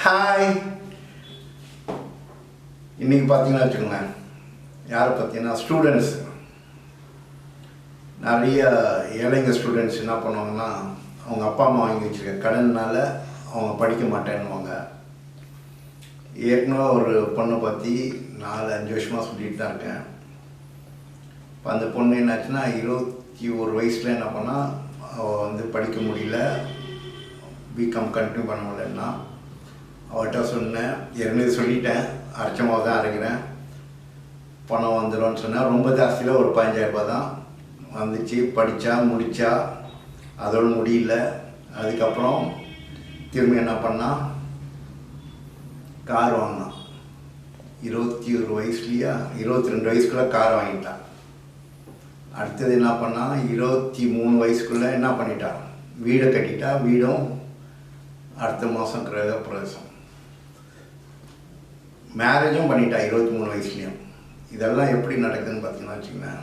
Hi. இன்றைக்கி பார்த்தீங்கன்னா வச்சுக்கோங்களேன், யாரை பார்த்தீங்கன்னா ஸ்டூடெண்ட்ஸ் நிறைய ஏழைங்க ஸ்டூடெண்ட்ஸ் என்ன பண்ணுவாங்கன்னா, அவங்க அப்பா அம்மா வாங்கி வச்சுருக்க கடனால் அவங்க படிக்க மாட்டேன்னுவாங்க. ஏற்கனவே ஒரு பொண்ணை பற்றி 4-5 வருஷமாக சொல்லிட்டு தான் இருக்கேன். இப்போ அந்த பொண்ணு என்னாச்சுன்னா 21 வயசில் என்ன பண்ணால் அவள் வந்து படிக்க முடியல, பிகாம் கண்டினியூ பண்ண முடியலன்னா அவர்கிட்ட சொன்னேன். ஏற்கனவே சொல்லிட்டேன், அரைச்சமாக தான் அரைக்கிறேன், பணம் வந்துடும்னு சொன்னேன். ரொம்ப ஜாஸ்தியில் ஒரு 15,000 ரூபாய் தான் வந்துச்சு. படித்தா முடித்தா, அதோடு முடியல. அதுக்கப்புறம் திரும்பி என்ன பண்ணால் கார் வாங்கினான். 21 வயசுலையா 22 வயசுக்குள்ளே கார் வாங்கிட்டான். அடுத்தது என்ன பண்ணால் 23 வயசுக்குள்ளே என்ன பண்ணிட்டான், வீடை கட்டிட்டா. வீடும் அடுத்த மாதம் கிரக பிரவேசம். மேரேஜும் பண்ணிட்டா 23 வயசுலேயும். இதெல்லாம் எப்படி நடக்குதுன்னு பார்த்தீங்கன்னா வச்சுக்கோங்களேன்,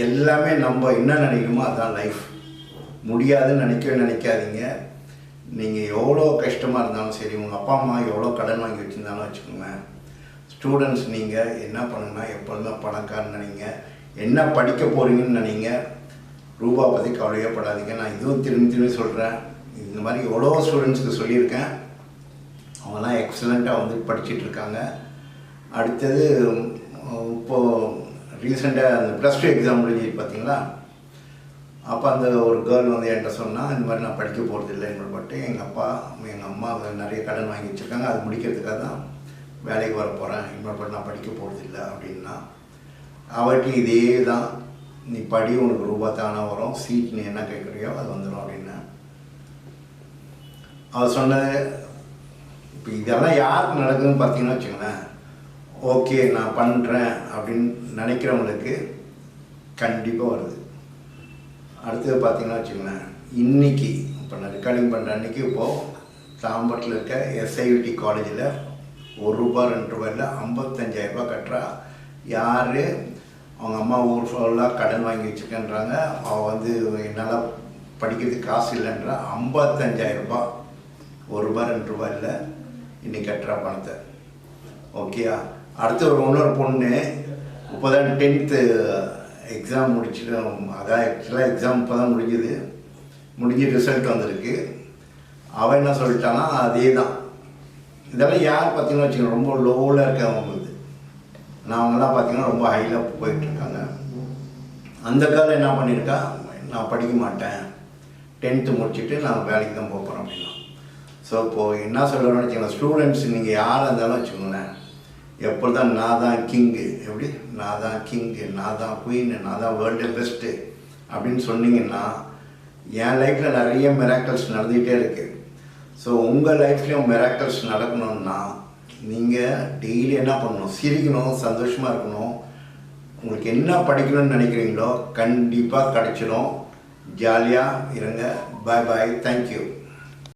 எல்லாமே நம்ம என்ன நினைக்கணுமோ அதுதான் லைஃப். முடியாதுன்னு நினைக்காதீங்க. நீங்கள் எவ்வளோ கஷ்டமாக இருந்தாலும் சரி, உங்கள் அப்பா அம்மா எவ்வளோ கடன் வாங்கி வச்சுருந்தாலும் வச்சுக்கோங்களேன், ஸ்டூடெண்ட்ஸ் நீங்கள் என்ன பண்ணுங்கன்னா எப்பொழுதுமே பணக்காரன்னு நினைங்க. என்ன படிக்க போகிறீங்கன்னு நினைங்க. ரூபா பற்றி கவலையே படாதீங்க. நான் இதுவும் திரும்பி சொல்கிறேன். இந்த மாதிரி எவ்வளோ ஸ்டூடெண்ட்ஸுக்கு சொல்லியிருக்கேன். அவங்கெல்லாம் எக்ஸலண்ட்டாக வந்து படிச்சுட்ருக்காங்க. அடுத்தது இப்போது ரீசெண்டாக அந்த +2 எக்ஸாம் முடிஞ்சு பார்த்தீங்களா, அப்போ அந்த ஒரு கேர்ள் வந்து என்கிட்ட சொன்னால், இந்த மாதிரி நான் படிக்க போகிறது இல்லை என்னோட பட்டு, எங்கள் அப்பா எங்கள் அம்மா நிறைய கடன் வாங்கி வச்சுருக்காங்க, அது முடிக்கிறதுக்காக தான் வேலைக்கு வர போகிறேன், இன்னொரு பட்டு நான் படிக்க போகிறது இல்லை அப்படின்னா. அவர்கிட்ட இதே தான், நீ படி, உனக்கு ரூபா தானே வரும், சீட் நீ என்ன கேட்குறியோ அது வந்துடும் அப்படின்னா. அவர் சொன்னது இப்போ இதெல்லாம் யாருக்கு நடக்குதுன்னு பார்த்தீங்கன்னா வச்சுக்கோங்களேன், ஓகே நான் பண்ணுறேன் அப்படின்னு நினைக்கிறவங்களுக்கு கண்டிப்பாக வருது. அடுத்தது பார்த்தீங்கன்னா வச்சுக்கோங்களேன், இன்றைக்கி இப்போ நான் ரெக்கார்டிங் பண்ணுற அன்றைக்கி இப்போது தாம்பரத்தில் இருக்க SIVT காலேஜில் ₹1 ₹2 55,000 ரூபாய் கட்டுறா. யார்? அவங்க அம்மா ஊர் ஃபுல்லாக கடன் வாங்கி வச்சுருக்கேன்றாங்க. அவள் வந்து என்னால் படிக்கிறதுக்கு காசு இல்லைன்றா. 55,000 ரூபாய், ₹1 ₹2 இல்லை, இன்றைக்கி கட்டுறா பணத்தை. ஓகேயா? அடுத்து இன்னொரு பொண்ணு இப்போ தான் 10th எக்ஸாம் முடிச்சுட்டு, அதான் ஆக்சுவலாக எக்ஸாம் இப்போ தான் முடிஞ்சு ரிசல்ட் வந்திருக்கு. அவன் என்ன சொல்லிட்டான்னா அதே தான். இதெல்லாம் யார் பார்த்தீங்கன்னா வச்சுக்கோங்க, ரொம்ப லோவில் இருக்கவங்களுக்கு. நான் அவங்கெல்லாம் பார்த்தீங்கன்னா ரொம்ப ஹையில் போயிட்டுருக்காங்க. அந்த காலம் என்ன பண்ணியிருக்கா, நான் படிக்க மாட்டேன், 10th முடிச்சுட்டு நான் வேலைக்கு தான் போகிறேன் அப்படின்னா. ஸோ இப்போது என்ன சொல்கிறேன்னு வச்சுக்கோங்க, ஸ்டூடெண்ட்ஸ் நீங்கள் யாராக இருந்தாலும் வச்சுக்கோங்களேன், எப்போ தான் நான் தான் கிங்கு, எப்படி நான் தான் கிங்கு, நான் தான் குயின்னு, நான் தான் வேர்ல்டு பெஸ்ட்டு அப்படின்னு சொன்னீங்கன்னா, என் லைஃப்பில் நிறைய மிராக்கிள்ஸ் நடந்துகிட்டே இருக்குது. ஸோ உங்கள் லைஃப்லேயும் மிராக்கிள்ஸ் நடக்கணும்னா நீங்கள் டெய்லி என்ன பண்ணணும், சிரிக்கணும், சந்தோஷமாக இருக்கணும். உங்களுக்கு என்ன படிக்கணும்னு நினைக்கிறீங்களோ கண்டிப்பாக கிடைச்சிடும். ஜாலியாக இருங்க. பாய் பாய். தேங்க்யூ.